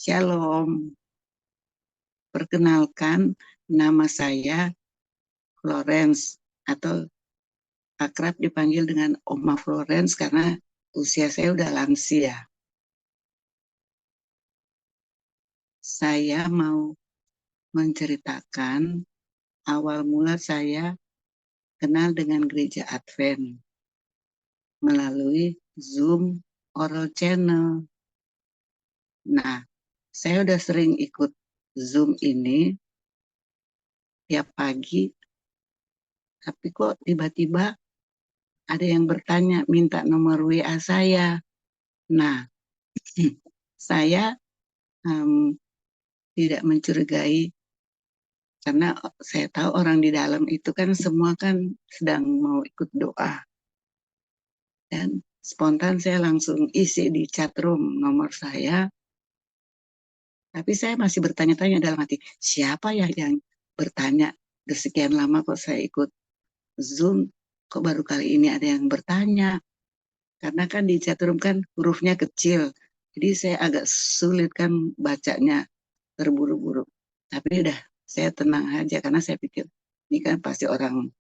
Shalom, perkenalkan nama saya Florence atau akrab dipanggil dengan Oma Florence karena usia saya udah lansia. Saya mau menceritakan awal mula saya kenal dengan gereja Advent melalui Zoom Oral Channel. Nah, saya udah sering ikut Zoom ini tiap pagi, tapi kok tiba-tiba ada yang bertanya minta nomor WA saya. Nah, saya tidak mencurigai karena saya tahu orang di dalam itu kan semua kan sedang mau ikut doa, dan spontan saya langsung isi di chat room nomor saya, tapi saya masih bertanya-tanya dalam hati, siapa ya yang bertanya? Udah sekian lama kok saya ikut Zoom, kok baru kali ini ada yang bertanya? Karena kan di chat room kan hurufnya kecil, jadi saya agak sulit kan bacanya, terburu-buru. Tapi udah, saya tenang aja karena saya pikir ini kan pasti orang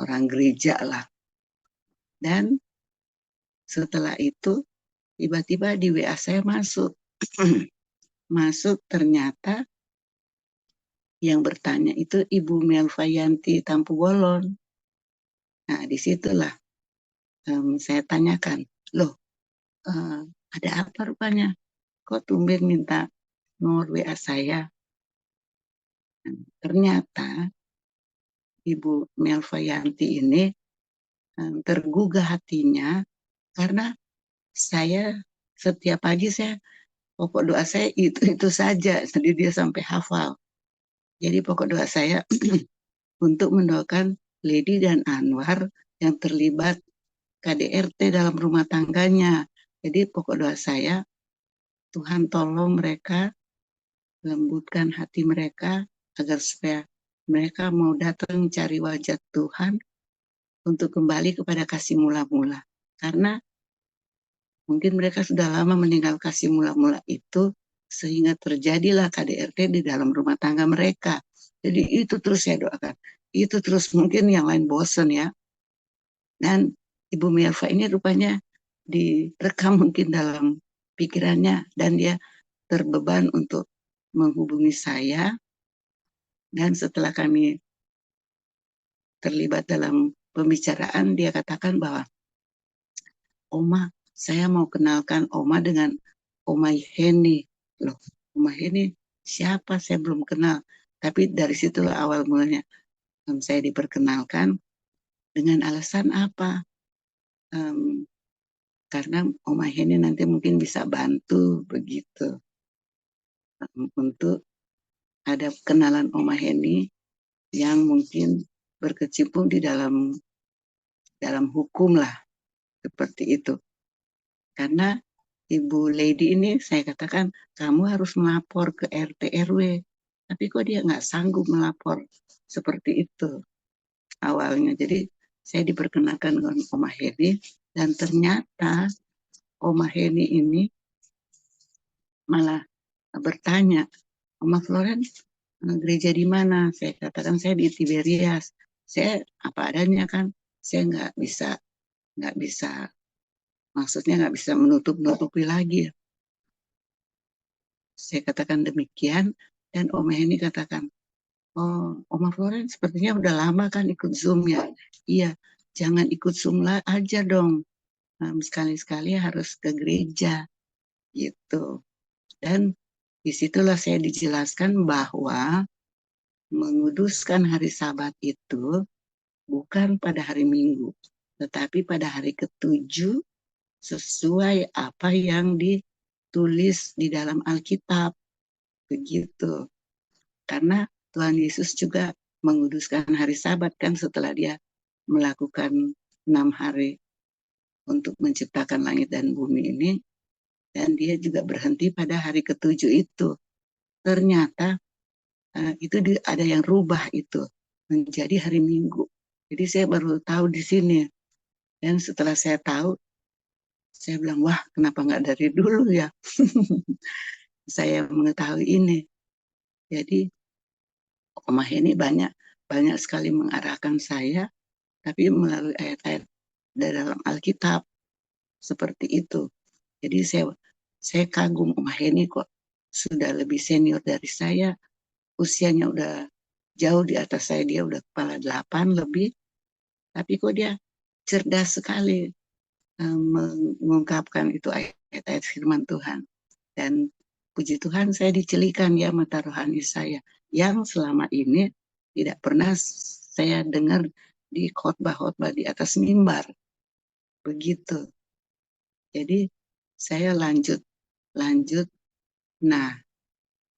orang gereja lah. Dan setelah itu tiba-tiba di WA saya masuk. Masuk, ternyata yang bertanya itu Ibu Melvayanti Tampu Bolon. Nah, disitulah saya tanyakan, loh, uh, ada apa rupanya? Kok tumben minta nomor WA saya? Ternyata Ibu Melvayanti ini tergugah hatinya karena saya setiap pagi pokok doa saya itu saja, jadi dia sampai hafal. Jadi pokok doa saya untuk mendoakan Lady dan Anwar yang terlibat KDRT dalam rumah tangganya. Jadi pokok doa saya, Tuhan tolong mereka, lembutkan hati mereka agar supaya mereka mau datang cari wajah Tuhan untuk kembali kepada kasih mula-mula. Karena mungkin mereka sudah lama meninggal kasih mula-mula itu, sehingga terjadilah KDRT di dalam rumah tangga mereka. Jadi itu terus saya doakan. Itu terus, mungkin yang lain bosen ya. Dan Ibu Melva ini rupanya direkam mungkin dalam pikirannya, dan dia terbeban untuk menghubungi saya. Dan setelah kami terlibat dalam pembicaraan, dia katakan bahwa, Oma, saya mau kenalkan Oma dengan Oma Heni. Loh, Oma Heni siapa? Saya belum kenal. Tapi dari situlah awal mulanya saya diperkenalkan. Dengan alasan apa? Um, karena Oma Heni nanti mungkin bisa bantu begitu, untuk ada kenalan Oma Heni yang mungkin berkecimpung di dalam hukum lah, seperti itu. Karena Ibu Lady ini saya katakan, kamu harus melapor ke RT RW. Tapi kok dia nggak sanggup melapor seperti itu awalnya. Jadi saya diperkenalkan dengan Oma Heni, dan ternyata Oma Heni ini malah bertanya, Oma Florence, gereja di mana? Saya katakan saya di Tiberias. Saya apa adanya kan, saya nggak bisa, maksudnya nggak bisa menutup-nutupi lagi. Saya katakan demikian, dan Oma Heni katakan, oh, Oma Florence sepertinya udah lama kan ikut Zoom ya? Iya, jangan ikut Zoom lah aja dong. Sekali-sekali harus ke gereja gitu. Dan disitulah saya dijelaskan bahwa menguduskan hari Sabat itu bukan pada hari Minggu, tetapi pada hari ketujuh sesuai apa yang ditulis di dalam Alkitab. Begitu. Karena Tuhan Yesus juga menguduskan hari Sabat kan setelah dia melakukan 6 hari untuk menciptakan langit dan bumi ini, dan dia juga berhenti pada hari ketujuh itu. Ternyata itu ada yang rubah itu menjadi hari Minggu. Jadi saya baru tahu di sini, dan setelah saya tahu, saya bilang, wah, kenapa nggak dari dulu ya? saya mengetahui ini. Jadi Omah ini banyak banyak sekali mengarahkan saya, tapi melalui ayat-ayat dalam Alkitab seperti itu. Jadi saya kagum Omah ini kok sudah lebih senior dari saya, usianya udah jauh di atas saya, dia udah kepala 8 lebih, tapi kok dia cerdas sekali mengungkapkan itu ayat-ayat firman Tuhan. Dan puji Tuhan saya dicelikan ya mata rohani saya yang selama ini tidak pernah saya dengar di khotbah-khotbah di atas mimbar. Begitu. Jadi saya lanjut. Nah,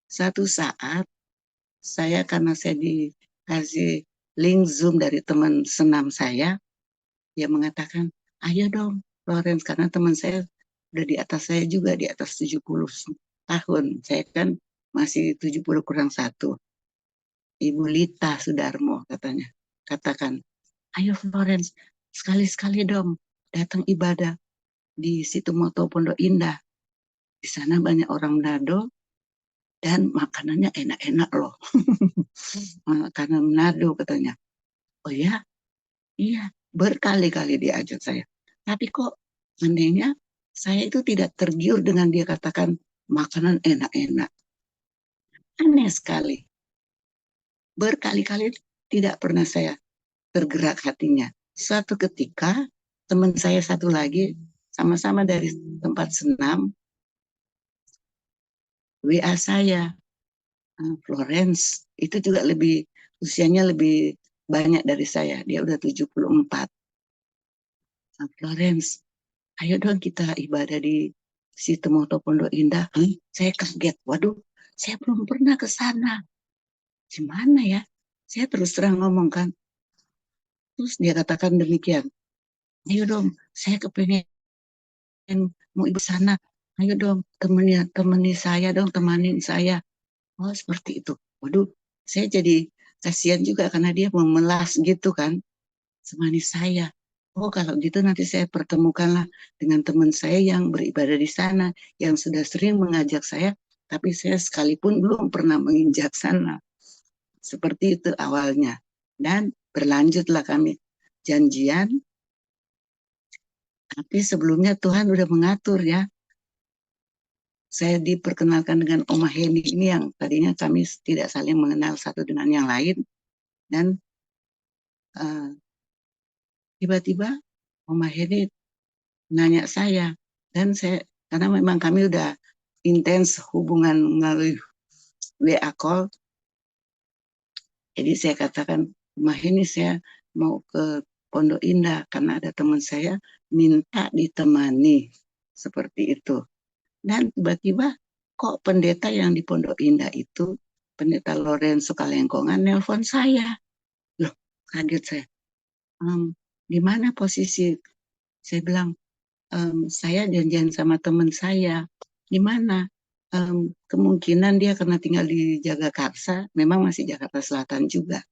satu saat karena saya dikasih link Zoom dari teman senam saya, dia mengatakan, ayo dong Florence, karena teman saya udah di atas saya juga, di atas 70 tahun. Saya kan masih 70 kurang satu. Ibu Lita Sudarmo katanya. Katakan, ayo Florence, sekali-sekali dong datang ibadah di situ Moto Pondok Indah. Di sana banyak orang Manado dan makanannya enak-enak loh. Makanan Manado katanya. Oh ya, iya, berkali-kali diajak saya. Tapi kok anehnya saya itu tidak tergiur dengan dia katakan makanan enak-enak. Aneh sekali. Berkali-kali tidak pernah saya tergerak hatinya. Suatu ketika teman saya satu lagi sama-sama dari tempat senam WA saya, Florence, itu juga usianya lebih banyak dari saya. Dia udah 74. Florence, ayo dong kita ibadah di situ Moto Pondok Indah. Saya kaget, waduh, saya belum pernah ke sana. Gimana ya? Saya terus terang ngomong kan. Terus dia katakan demikian, ayo dong, saya kepengen mau ibu sana. Ayo dong, temani saya dong, temanin saya. Oh, seperti itu. Waduh, saya jadi kasihan juga karena dia memelas gitu kan, temani saya. Oh, kalau gitu nanti saya pertemukanlah dengan teman saya yang beribadah di sana, yang sudah sering mengajak saya, tapi saya sekalipun belum pernah menginjak sana. Seperti itu awalnya. Dan berlanjutlah kami janjian, tapi sebelumnya Tuhan udah mengatur ya. Saya diperkenalkan dengan Oma Heni ini yang tadinya kami tidak saling mengenal satu dengan yang lain. Dan uh, tiba-tiba Oma Heni nanya saya. Dan saya, karena memang kami udah intens hubungan melalui WA call, jadi saya katakan, Oma Heni saya mau ke Pondok Indah karena ada teman saya minta ditemani. Seperti itu. Dan tiba-tiba kok pendeta yang di Pondok Indah itu, pendeta Lorenzo Kalengkongan, nelpon saya. Loh, kaget saya. Di mana posisi? Saya bilang, saya janjian sama teman saya. Di mana? Kemungkinan dia karena tinggal di Jagakarsa, memang masih Jakarta Selatan juga.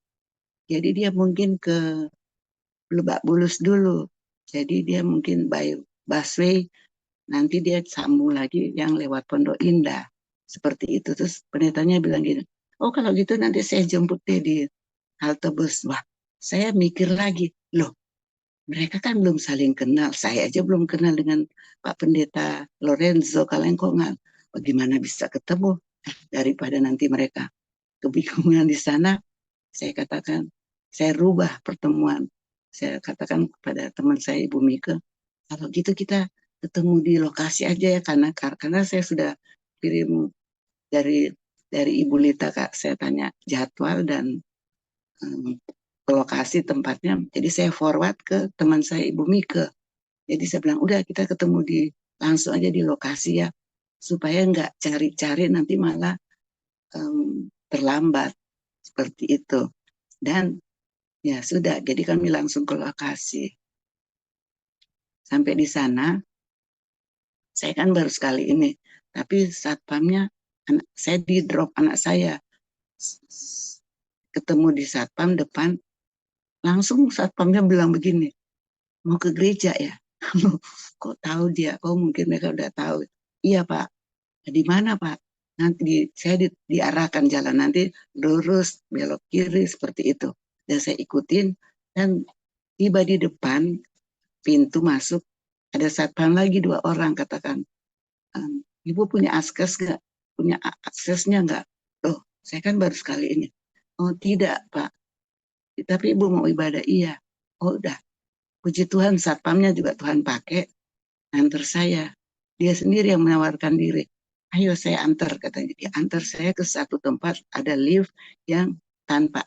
Jadi dia mungkin ke Lebak Bulus dulu. Jadi dia mungkin by busway, nanti dia sambung lagi yang lewat Pondok Indah. Seperti itu. Terus pendetanya bilang gini, oh kalau gitu nanti saya jemput deh di halte bus. Wah, saya mikir lagi, loh mereka kan belum saling kenal. Saya aja belum kenal dengan Pak Pendeta Lorenzo Kalengkongan. Bagaimana bisa ketemu? Daripada nanti mereka kebingungan di sana, saya katakan, saya rubah pertemuan. Saya katakan kepada teman saya, Ibu Mika, kalau gitu kita ketemu di lokasi aja ya, karena saya sudah kirim dari Ibu Lita, Kak. Saya tanya jadwal dan lokasi tempatnya. Jadi saya forward ke teman saya Ibu Mika. Jadi saya bilang, udah kita ketemu langsung aja di lokasi ya, supaya nggak cari-cari nanti malah terlambat. Seperti itu. Dan ya sudah, jadi kami langsung ke lokasi. Sampai di sana, saya kan baru sekali ini, tapi satpamnya, saya di drop anak saya, ketemu di satpam depan, langsung satpamnya bilang begini, mau ke gereja ya? Kok tahu dia? Oh mungkin mereka udah tahu. Iya Pak, di mana Pak? nanti saya diarahkan jalan, nanti lurus belok kiri seperti itu, dan saya ikutin. Dan tiba di depan pintu masuk, ada satpam lagi 2 orang, katakan, ibu punya akses nggak, punya aksesnya nggak? Loh, saya kan baru sekali ini. Oh tidak pak, tapi ibu mau ibadah. Iya. Oh udah, puji Tuhan satpamnya juga Tuhan pakai antar saya. Dia sendiri yang menawarkan diri. Ayo saya antar, katanya. Dia antar saya ke satu tempat, ada lift yang tanpa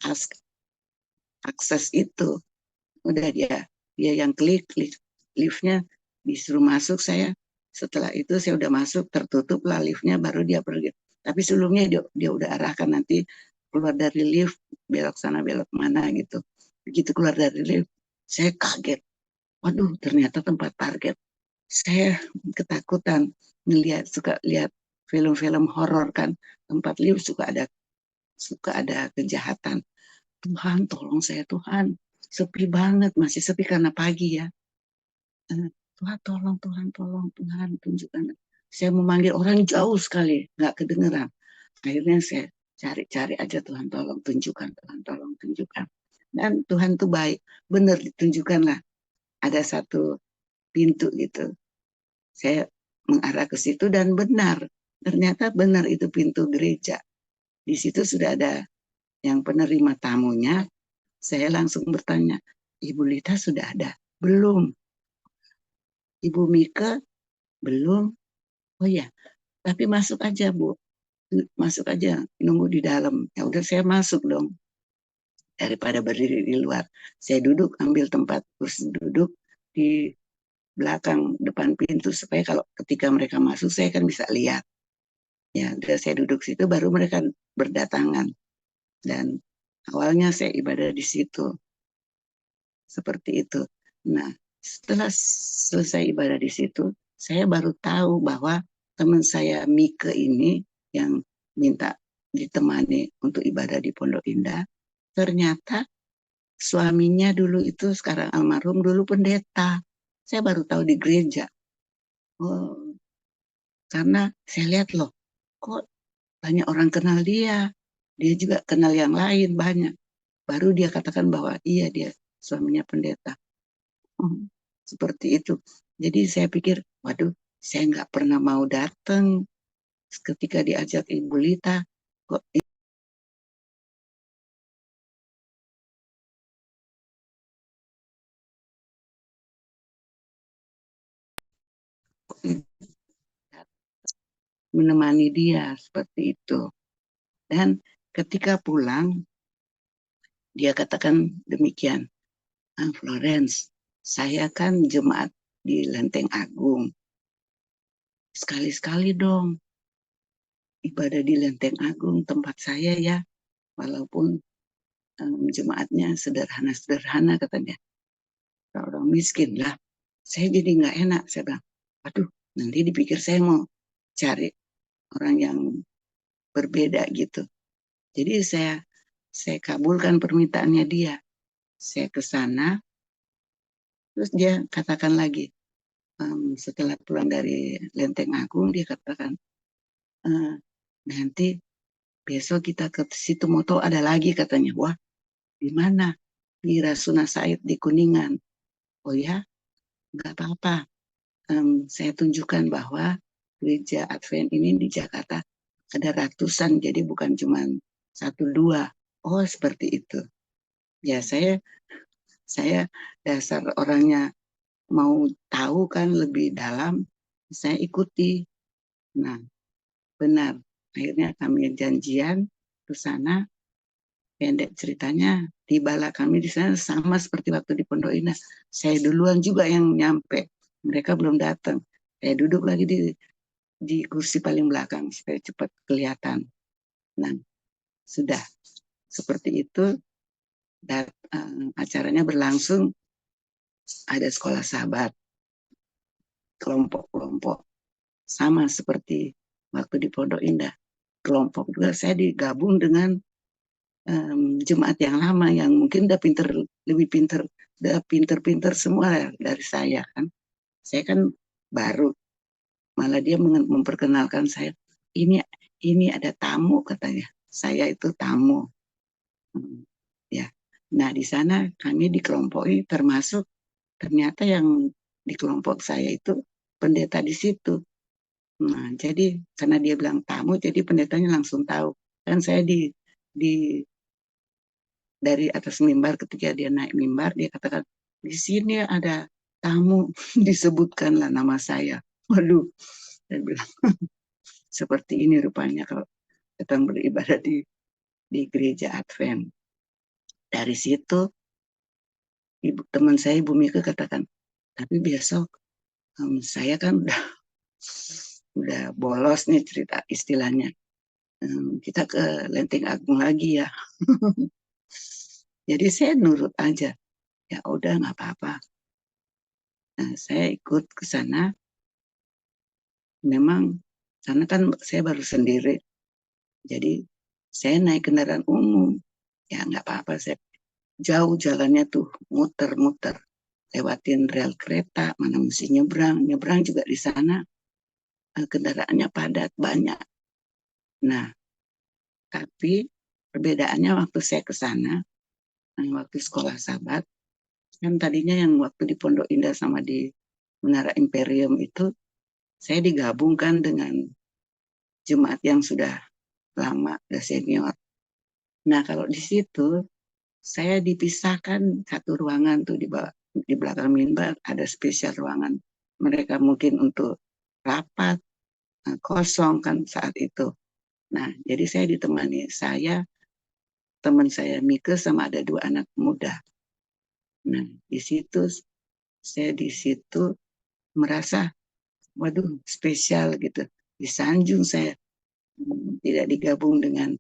akses itu. Udah dia yang klik liftnya, disuruh masuk saya. Setelah itu saya udah masuk, tertutup lah liftnya, baru dia pergi. Tapi sebelumnya dia udah arahkan, nanti keluar dari lift belok sana belok mana gitu. Begitu keluar dari lift, saya kaget. Waduh, ternyata tempat parkir. Saya ketakutan suka lihat film-film horor kan, tempat lift suka ada kejahatan. Tuhan, tolong saya Tuhan. Sepi banget, masih sepi karena pagi ya. Tuhan, tolong, Tuhan, tolong, Tuhan, tunjukkan. Saya memanggil orang jauh sekali, nggak kedengeran. Akhirnya saya cari-cari aja, Tuhan, tolong, tunjukkan, Tuhan, tolong, tunjukkan. Dan Tuhan tuh baik, benar ditunjukkan lah. Ada satu pintu gitu. Saya mengarah ke situ dan benar. Ternyata benar itu pintu gereja. Di situ sudah ada yang penerima tamunya. Saya langsung bertanya, Ibu Lita sudah ada? Belum. Ibu Mika? Belum. Oh ya, tapi masuk aja Bu. Masuk aja, nunggu di dalam. Ya udah saya masuk dong. Daripada berdiri di luar. Saya duduk, ambil tempat kursi duduk di belakang depan pintu supaya kalau ketika mereka masuk saya kan bisa lihat. Ya, udah saya duduk situ baru mereka berdatangan. Dan awalnya saya ibadah di situ. Seperti itu. Nah, setelah selesai ibadah di situ, saya baru tahu bahwa teman saya Mika ini yang minta ditemani untuk ibadah di Pondok Indah, ternyata suaminya dulu itu sekarang almarhum dulu pendeta. Saya baru tahu di gereja. Oh, karena saya lihat loh, kok banyak orang kenal dia. Dia juga kenal yang lain banyak. Baru dia katakan bahwa iya dia suaminya pendeta. Oh, seperti itu. Jadi saya pikir, waduh, saya nggak pernah mau datang. Ketika diajak Ibu Lita, kok menemani dia seperti itu. Dan ketika pulang, dia katakan demikian, Florence, saya kan jemaat di Lenteng Agung. Sekali-sekali dong ibadah di Lenteng Agung tempat saya ya, walaupun jemaatnya sederhana-sederhana katanya. Orang miskin lah. Saya jadi nggak enak. Saya bilang, aduh, nanti dipikir saya mau cari orang yang berbeda gitu. Jadi saya kabulkan permintaannya dia. Saya ke sana, terus dia katakan lagi, setelah pulang dari Lenteng Agung, dia katakan, "Eh, nanti besok kita ke situ moto ada lagi katanya. Wah, di mana? Di Rasuna Said di Kuningan. Oh ya, nggak apa-apa. Saya tunjukkan bahwa gereja Advent ini di Jakarta ada ratusan, jadi bukan cuma satu dua. Oh seperti itu. Ya saya dasar orangnya mau tahu kan lebih dalam, saya ikuti. Nah benar, akhirnya kami janjian ke sana. Pendek ceritanya, tibalah kami di sana sama seperti waktu di Pondok Indah. Saya duluan juga yang nyampe, mereka belum datang. Saya duduk lagi di kursi paling belakang supaya cepat kelihatan. Nah, sudah seperti itu dan acaranya berlangsung, ada sekolah sahabat, kelompok-kelompok sama seperti waktu di Pondok Indah. Kelompok juga saya digabung dengan jemaat yang lama yang mungkin udah lebih pinter, udah pinter-pinter semua dari saya kan. Saya kan baru, malah dia memperkenalkan saya. Ini ini ada tamu katanya. Saya itu tamu. Hmm, ya. Nah, di sana kami dikelompoki termasuk ternyata yang di kelompok saya itu pendeta di situ. Nah, jadi karena dia bilang tamu, jadi pendetanya langsung tahu. Dan saya di dari atas mimbar ketika dia naik mimbar, dia katakan di sini ada tamu, disebutkanlah nama saya. Waduh, saya bilang seperti ini rupanya kalau datang beribadah di gereja Advent. Dari situ ibu teman saya Ibu Mika katakan, tapi besok saya kan udah bolos nih cerita istilahnya. Kita ke Lenteng Agung lagi ya. Jadi saya nurut aja. Ya udah nggak apa-apa. Nah, saya ikut ke sana. Memang sana kan saya baru sendiri. Jadi saya naik kendaraan umum. Ya nggak apa-apa. Saya jauh jalannya tuh muter-muter. Lewatin rel kereta, mana mesti nyebrang. Nyebrang juga di sana kendaraannya padat, banyak. Nah, tapi perbedaannya waktu saya ke sana, waktu sekolah Sabat, kan tadinya yang waktu di Pondok Indah sama di Menara Imperium itu, saya digabungkan dengan jemaat yang sudah lama, sudah senior. Nah, kalau di situ, saya dipisahkan satu ruangan tuh di belakang mimbar, ada spesial ruangan. Mereka mungkin untuk rapat, kosong kan saat itu. Nah, jadi saya ditemani teman saya Mika sama ada dua anak muda. Nah, di situ saya di situ merasa waduh spesial gitu. Disanjung saya tidak digabung dengan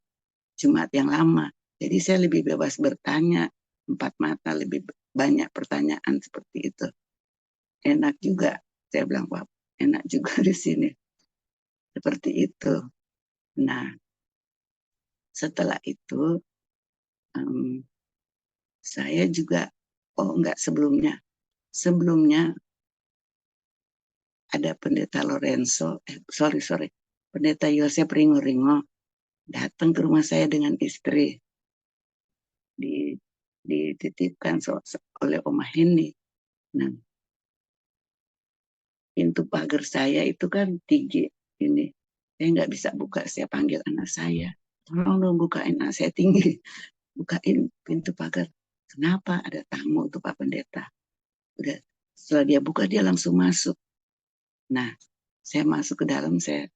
jemaat yang lama. Jadi saya lebih bebas bertanya, empat mata lebih banyak pertanyaan seperti itu. Enak juga, saya bilang Pak, enak juga di sini. Seperti itu. Nah, setelah itu um, saya juga, oh enggak sebelumnya, sebelumnya ada pendeta Lorenzo, sorry, pendeta Yosef Ringo-Ringo datang ke rumah saya dengan istri, di, dititipkan oleh Oma Henny. Nah, pintu pagar saya itu kan tinggi ini. Saya nggak bisa buka, saya panggil anak saya. Tolong dong bukain, anak saya tinggi. Bukain pintu pagar. Kenapa? Ada tamu untuk Pak Pendeta. Udah, setelah dia buka, dia langsung masuk. Nah, saya masuk ke dalam, saya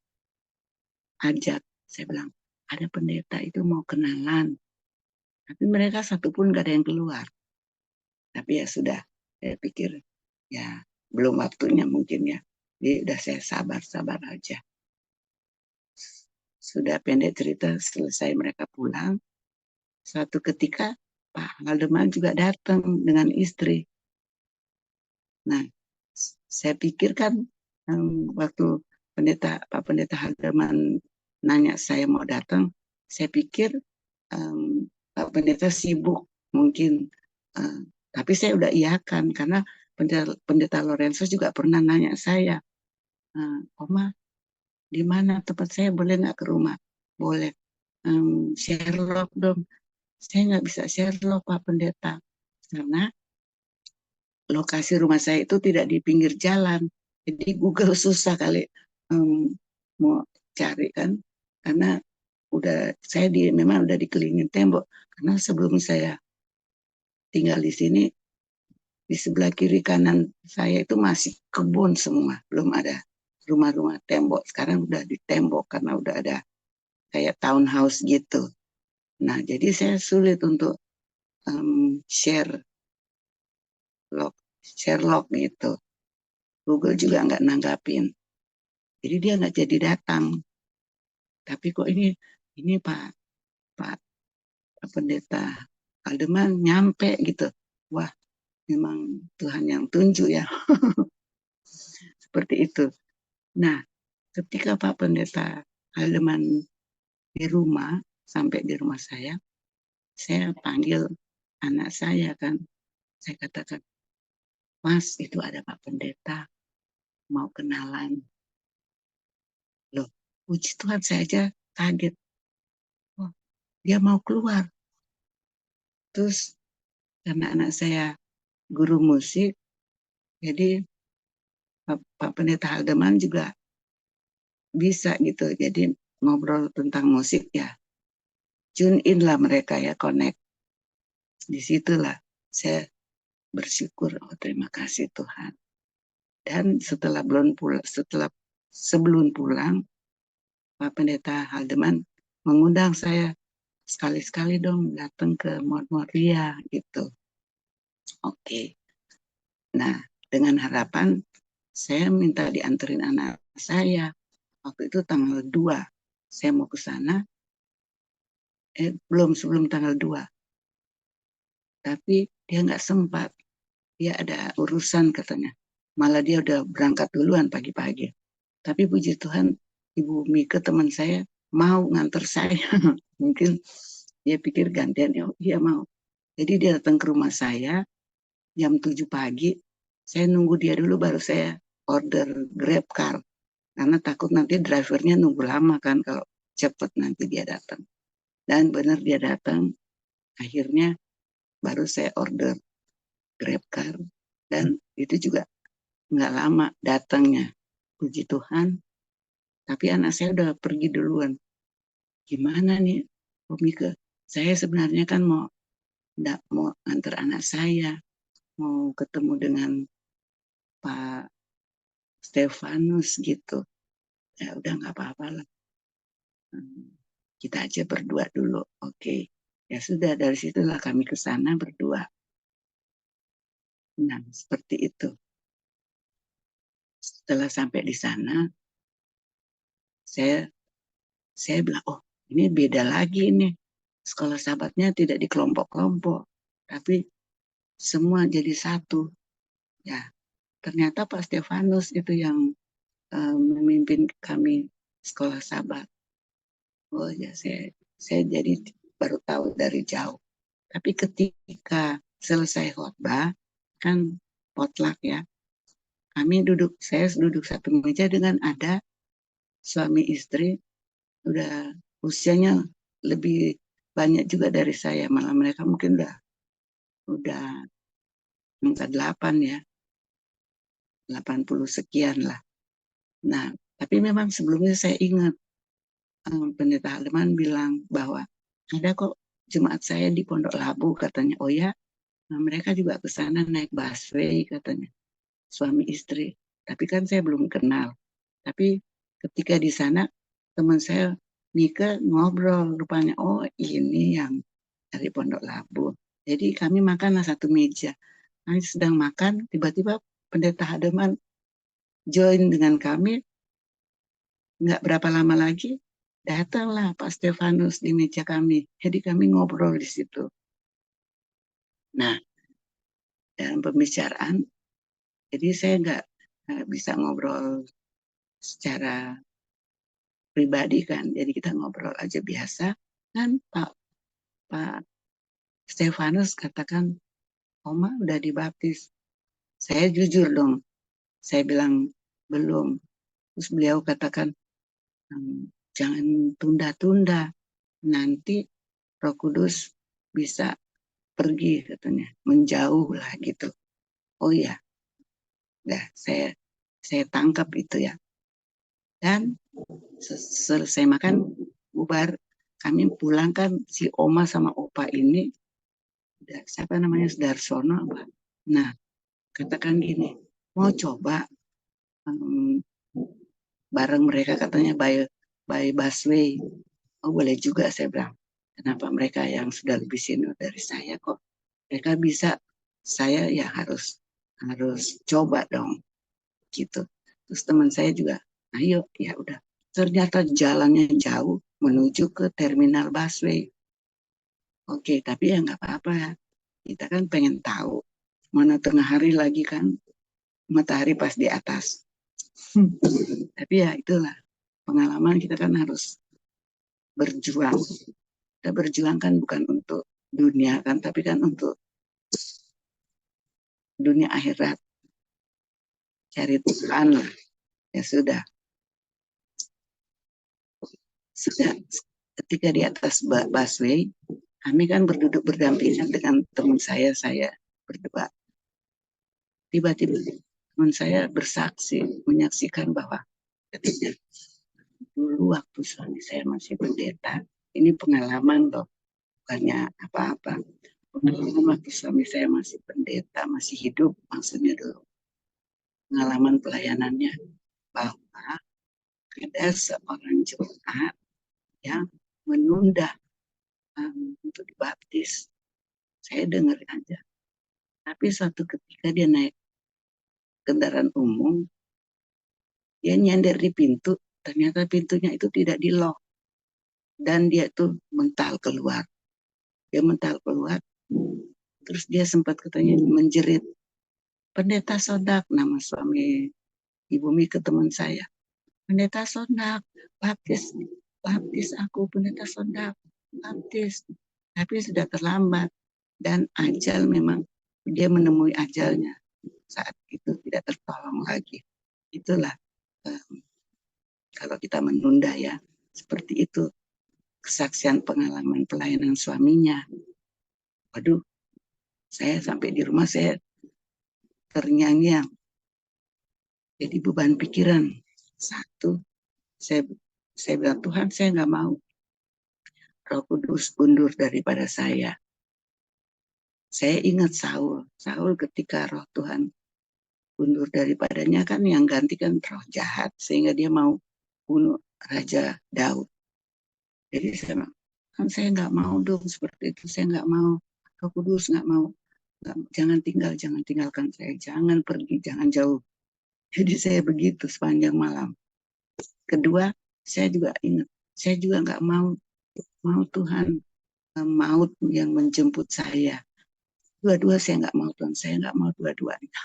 ajak. Saya bilang, ada pendeta itu mau kenalan. Tapi mereka satupun gak ada yang keluar. Tapi ya sudah, saya pikir ya belum waktunya mungkin ya. Jadi udah saya sabar-sabar aja. Sudah pendek cerita, selesai mereka pulang. Suatu ketika Pak Haldeman juga datang dengan istri. Nah, saya pikir kan waktu Pak Pendeta Haldeman nanya saya mau datang, saya pikir Pak Pendeta sibuk mungkin. Uh, tapi saya udah iyakan karena Pendeta Lorenzo juga pernah nanya saya, Oma, di mana tempat saya boleh nggak ke rumah? Boleh. Sherlock dong. Saya nggak bisa Sherlock Pak Pendeta karena lokasi rumah saya itu tidak di pinggir jalan. Jadi Google susah kali mau cari kan karena saya memang udah dikelilingin tembok karena sebelum saya tinggal di sini di sebelah kiri kanan saya itu masih kebun semua, belum ada rumah-rumah tembok. Sekarang udah ditembok karena udah ada kayak townhouse gitu. Nah, jadi saya sulit untuk share Sherlock gitu. Google juga nggak nanggapin. Jadi dia nggak jadi datang. Tapi kok ini Pak Pendeta Aldeman nyampe gitu. Wah, memang Tuhan yang tunjuk ya. Seperti itu. Nah, ketika Pak Pendeta Aldeman di rumah, sampai di rumah saya panggil anak saya kan. Saya katakan, Mas, itu ada Pak Pendeta, mau kenalan. Loh, puji Tuhan saya aja kaget. Oh, dia mau keluar. Terus karena anak saya guru musik, jadi Pak Pendeta Haldeman juga bisa gitu. Jadi ngobrol tentang musik ya, tune in lah mereka ya, connect. Disitulah saya bersyukur, oh terima kasih Tuhan. Dan setelah sebelum pulang, Pak Pendeta Haldeman mengundang saya sekali-sekali dong datang ke Moria gitu. Oke. Nah, dengan harapan saya minta dianterin anak saya. Waktu itu tanggal 2. Saya mau ke sana, belum sebelum tanggal 2. Tapi dia nggak sempat. Dia ada urusan katanya. Malah dia udah berangkat duluan pagi-pagi. Tapi puji Tuhan, Ibu Mika teman saya mau nganter saya. Mungkin dia pikir gantian, ya dia mau. Jadi dia datang ke rumah saya jam 7 pagi. Saya nunggu dia dulu baru saya order Grab car. Karena takut nanti drivernya nunggu lama kan kalau cepet nanti dia datang. Dan benar dia datang. Akhirnya baru saya order Grab car. Dan itu juga nggak lama datangnya. Puji Tuhan. Tapi anak saya udah pergi duluan. Gimana nih, Om Mika? Saya sebenarnya kan mau antar anak saya, mau ketemu dengan Pak Stefanus gitu. Ya udah nggak apa-apa lah. Kita aja berdua dulu. Oke. Ya sudah, dari situlah kami ke sana berdua. Nah, seperti itu. Setelah sampai di sana, saya saya bilang, oh ini beda lagi ini. Sekolah sahabatnya tidak di kelompok-kelompok, tapi semua jadi satu. Ya, ternyata Pak Stefanus itu yang memimpin kami sekolah sahabat. Oh ya, saya jadi baru tahu dari jauh. Tapi ketika selesai khotbah, kan potluck ya, saya duduk satu meja dengan ada suami istri, udah usianya lebih banyak juga dari saya, malah mereka mungkin udah angka 8 ya, 80 sekian lah. Nah, tapi memang sebelumnya saya ingat Pendeta Haldeman bilang bahwa ada kok jemaat saya di Pondok Labu katanya. Oh ya, nah mereka juga ke sana naik busway katanya, suami istri. Tapi kan saya belum kenal. Tapi ketika di sana teman saya Mika ngobrol rupanya, oh ini yang dari Pondok Labu. Jadi kami makanlah satu meja. Kami sedang makan, tiba-tiba Pendeta Haldeman join dengan kami. Nggak berapa lama lagi datanglah Pak Stefanus di meja kami. Jadi kami ngobrol di situ. Nah, dalam pembicaraan, jadi saya nggak bisa ngobrol secara pribadi kan. Jadi kita ngobrol aja biasa. Kan Pak Stefanus katakan, Oma udah dibaptis. Saya jujur dong. Saya bilang belum. Terus beliau katakan, jangan tunda-tunda. Nanti Roh Kudus bisa pergi katanya, menjauh lah gitu. Oh ya, dah saya tangkap itu ya. Dan selesai makan bubar, kami pulang kan si Oma sama Opa ini, siapa namanya Sudarsono apa? Nah, katakan gini, mau coba um, bareng mereka katanya by busway. Oh boleh juga saya bilang. Kenapa mereka yang sudah lebih senior dari saya kok mereka bisa, saya ya harus coba dong gitu. Terus teman saya juga, ayo ya udah. Ternyata jalannya jauh menuju ke terminal busway. Oke, tapi ya nggak apa-apa ya. Kita kan pengen tahu mana tengah hari lagi kan matahari pas di atas. Tapi ya itulah pengalaman, kita kan harus berjuang. Kita berjuang kan bukan untuk dunia kan, tapi kan untuk dunia akhirat. Cari Tuhan lah. Ya sudah. Sudah ketika di atas busway, kami kan berduduk berdampingan dengan teman saya berdua. Tiba-tiba teman saya bersaksi, menyaksikan bahwa ketika dulu waktu suami saya masih pendeta, ini pengalaman loh, bukannya apa-apa. Pengalaman waktu suami saya masih pendeta, masih hidup, maksudnya dulu. Pengalaman pelayanannya, bahwa ada seorang jemaat yang menunda untuk dibaptis. Saya dengar aja. Tapi suatu ketika dia naik kendaraan umum, dia nyender di pintu, ternyata pintunya itu tidak di lock. Dan dia tuh mental keluar. Dia mental keluar, terus dia sempat katanya menjerit, pendeta Sodak, nama suami Ibu Mika teman saya. Pendeta Sodak, baptis, baptis aku, pendeta Sodak, baptis. Tapi sudah terlambat. Dan ajal memang, dia menemui ajalnya. Saat itu tidak tertolong lagi. Itulah kalau kita menunda ya, seperti itu kesaksian pengalaman pelayanan suaminya. Waduh, saya sampai di rumah saya terngiang-ngiang. Jadi beban pikiran. Satu, saya bilang, Tuhan saya nggak mau Roh Kudus undur daripada saya. Saya ingat Saul ketika Roh Tuhan undur daripadanya kan yang gantikan roh jahat sehingga dia mau bunuh Raja Daud. Jadi saya bilang, kan saya nggak mau dong seperti itu, saya nggak mau, Roh Kudus nggak mau, jangan tinggalkan saya, jangan pergi, jangan jauh. Jadi saya begitu sepanjang malam. Kedua, saya juga ingat, saya juga nggak mau Tuhan maut yang menjemput saya. Dua-dua saya nggak mau Tuhan, saya nggak mau dua-duanya.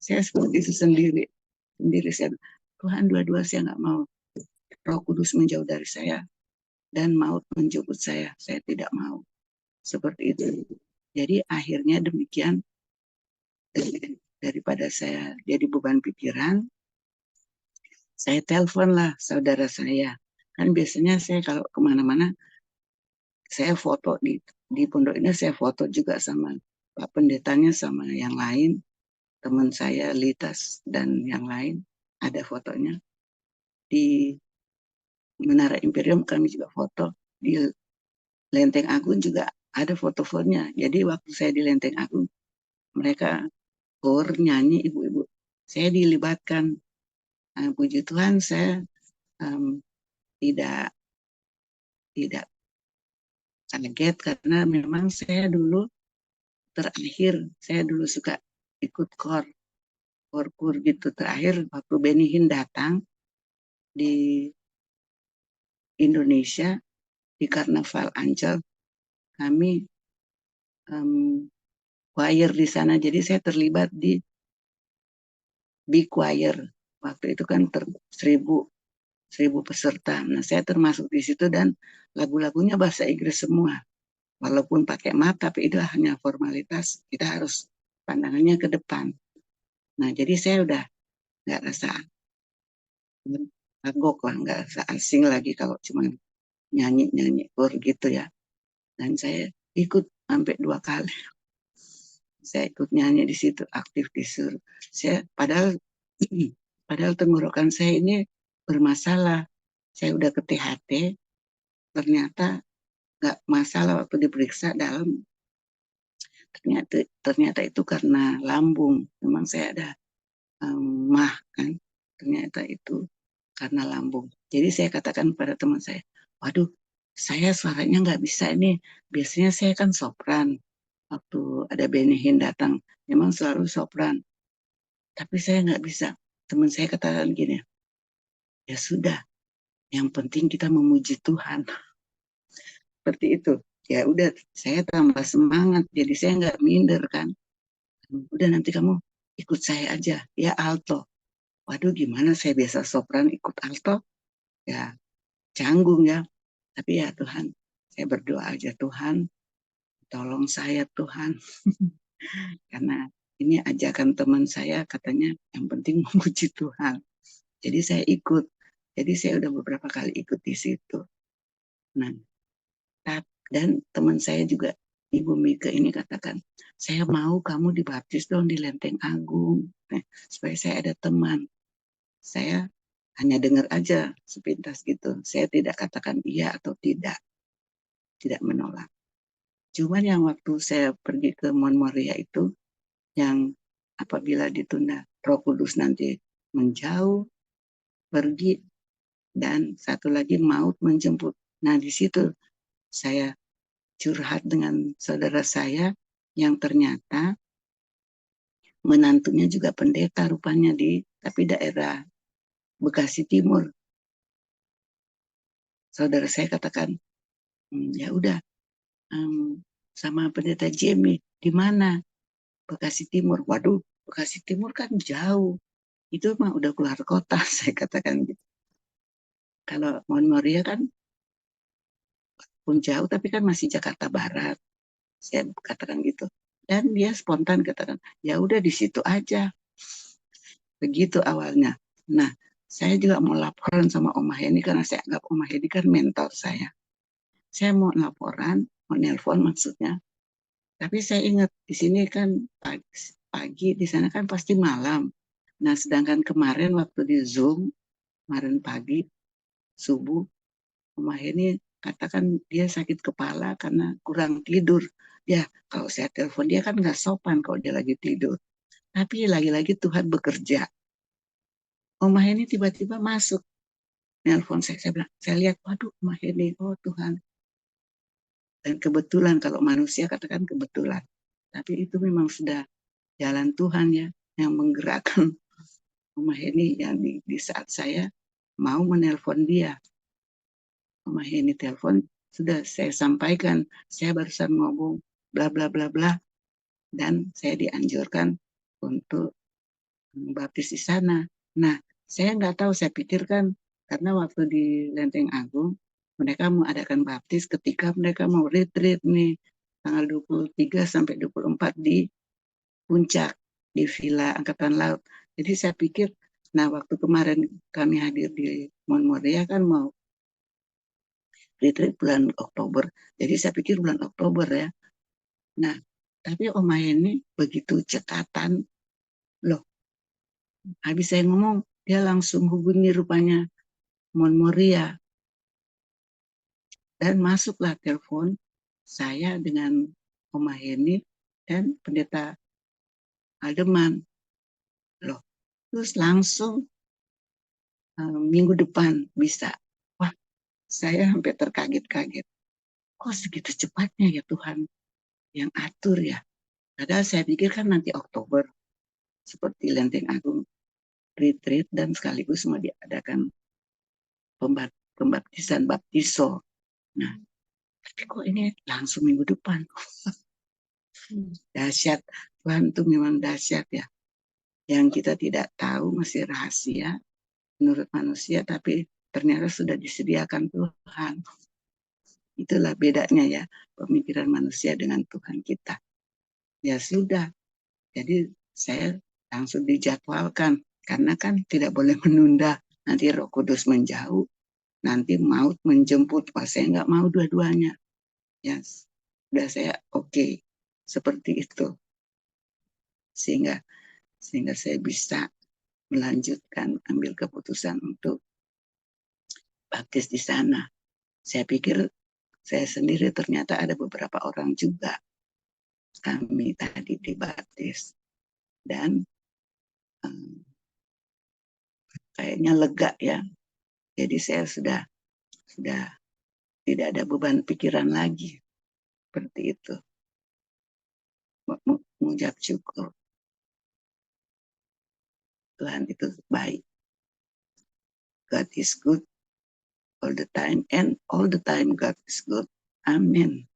Saya seperti itu sendiri saya, Tuhan dua-dua saya nggak mau. Roh Kudus menjauh dari saya dan maut menjemput saya tidak mau. Seperti itu. Jadi akhirnya demikian, daripada saya jadi beban pikiran, saya telepon lah saudara saya. Kan biasanya saya kalau kemana-mana, saya foto di pondok ini, saya foto juga sama Pak Pendetanya, sama yang lain, teman saya Litas dan yang lain, ada fotonya. Di Menara Imperium kami juga foto, di Lenteng Agung juga ada foto-fotonya. Jadi waktu saya di Lenteng Agung, mereka nyanyi ibu-ibu, saya dilibatkan. Puji Tuhan saya um, tidak tidak kaget karena memang saya dulu suka ikut kur gitu. Terakhir waktu Benny Hinn datang di Indonesia di Karnaval Ancol, kami choir di sana. Jadi saya terlibat di big choir. Waktu itu kan 1.000 peserta. Nah, saya termasuk di situ dan lagu-lagunya bahasa Inggris semua. Walaupun pakai map, tapi itu hanya formalitas. Kita harus pandangannya ke depan. Nah, jadi saya udah nggak rasa agok lah, nggak rasa asing lagi kalau cuma nyanyi-nyanyi kur gitu ya. Dan saya ikut sampai 2 kali. Saya ikut nyanyi di situ, aktif di sur. Saya padahal tenggorokan saya ini bermasalah. Saya udah ke THT, ternyata nggak masalah waktu diperiksa dalam, ternyata itu karena lambung. Memang saya ada mah kan, ternyata itu karena lambung. Jadi saya katakan pada teman saya, waduh, saya suaranya nggak bisa ini. Biasanya saya kan sopran. Waktu ada Benny Hinn datang, memang selalu sopran. Tapi saya nggak bisa. Teman saya katakan gini, ya sudah, yang penting kita memuji Tuhan. Seperti itu. Ya udah, saya tambah semangat. Jadi saya nggak minder kan. Udah nanti kamu ikut saya aja. Ya alto. Waduh gimana saya biasa sopran ikut alto. Ya canggung ya. Tapi ya Tuhan, saya berdoa aja, Tuhan tolong saya Tuhan. Karena ini ajakan teman saya katanya yang penting memuji Tuhan. Jadi saya ikut. Jadi saya udah beberapa kali ikut di situ. Nah, dan teman saya juga, Ibu Mika ini katakan, saya mau kamu dibaptis dong di Lenteng Agung. Nah, supaya saya ada teman. Saya hanya dengar aja sepintas gitu. Saya tidak katakan iya atau tidak menolak. Cuman yang waktu saya pergi ke Mon Moria itu, yang apabila ditunda, Roh Kudus nanti menjauh, pergi, dan satu lagi maut menjemput. Nah, di situ saya curhat dengan saudara saya yang ternyata menantunya juga pendeta rupanya tapi daerah Bekasi Timur. Saudara saya katakan, ya udah, sama pendeta Jamie di mana? Bekasi Timur. Waduh, Bekasi Timur kan jauh. Itu mah udah keluar kota, saya katakan gitu. Kalau Mon Moria kan pun jauh, tapi kan masih Jakarta Barat. Saya katakan gitu. Dan dia spontan katakan, ya udah di situ aja. Begitu awalnya. Nah, saya juga mau laporan sama Oma Heni karena saya anggap Oma Heni kan mentor saya. Saya mau laporan, mau nelpon maksudnya. Tapi saya ingat di sini kan pagi, di sana kan pasti malam. Nah, sedangkan kemarin waktu di Zoom, kemarin pagi, subuh, Oma Heni katakan dia sakit kepala karena kurang tidur. Ya, kalau saya telepon dia kan nggak sopan kalau dia lagi tidur. Tapi lagi-lagi Tuhan bekerja. Oma Heni tiba-tiba masuk nelpon saya bilang, saya lihat, waduh, Oma Heni, oh Tuhan. Dan kebetulan, kalau manusia katakan kebetulan. Tapi itu memang sudah jalan Tuhan ya, yang menggerakkan Oma Heni yang di saat saya mau menelpon dia. Oma Heni telepon, sudah saya sampaikan, saya barusan ngomong bla bla bla bla, dan saya dianjurkan untuk baptis di sana. Nah, saya nggak tahu, saya pikirkan karena waktu di Lenteng Agung, mereka mau adakan baptis ketika mereka mau retreat nih, tanggal 23 sampai 24 di Puncak, di Villa Angkatan Laut. Jadi saya pikir, nah waktu kemarin kami hadir di Mon Moria kan mau retreat bulan Oktober. Jadi saya pikir bulan Oktober ya. Nah, tapi Oma ini begitu cekatan, loh, habis saya ngomong, dia langsung hubungi rupanya Mon Moria. Dan masuklah telepon saya dengan Oma Heni dan Pendeta Aldeman. Loh, terus langsung minggu depan bisa. Wah, saya hampir terkaget-kaget. Kok segitu cepatnya ya Tuhan yang atur ya. Padahal saya pikir kan nanti Oktober, seperti Lenteng Agung retreat dan sekaligus mau diadakan pembaptisan baptiso. Nah, tapi kok ini langsung minggu depan? Dahsyat. Tuhan itu memang dahsyat ya. Yang kita tidak tahu masih rahasia menurut manusia, tapi ternyata sudah disediakan Tuhan. Itulah bedanya ya, pemikiran manusia dengan Tuhan kita. Ya sudah, jadi saya langsung dijadwalkan, karena kan tidak boleh menunda, nanti Roh Kudus menjauh, nanti maut menjemput. Wah, saya nggak mau dua-duanya. Ya, sudah saya oke, seperti itu. Sehingga saya bisa melanjutkan ambil keputusan untuk baptis di sana. Saya pikir saya sendiri, ternyata ada beberapa orang juga kami tadi dibaptis, dan kayaknya lega ya. Jadi saya sudah tidak ada beban pikiran lagi seperti itu. Mengucap syukur, Tuhan itu baik. God is good all the time, and all the time God is good. Amin.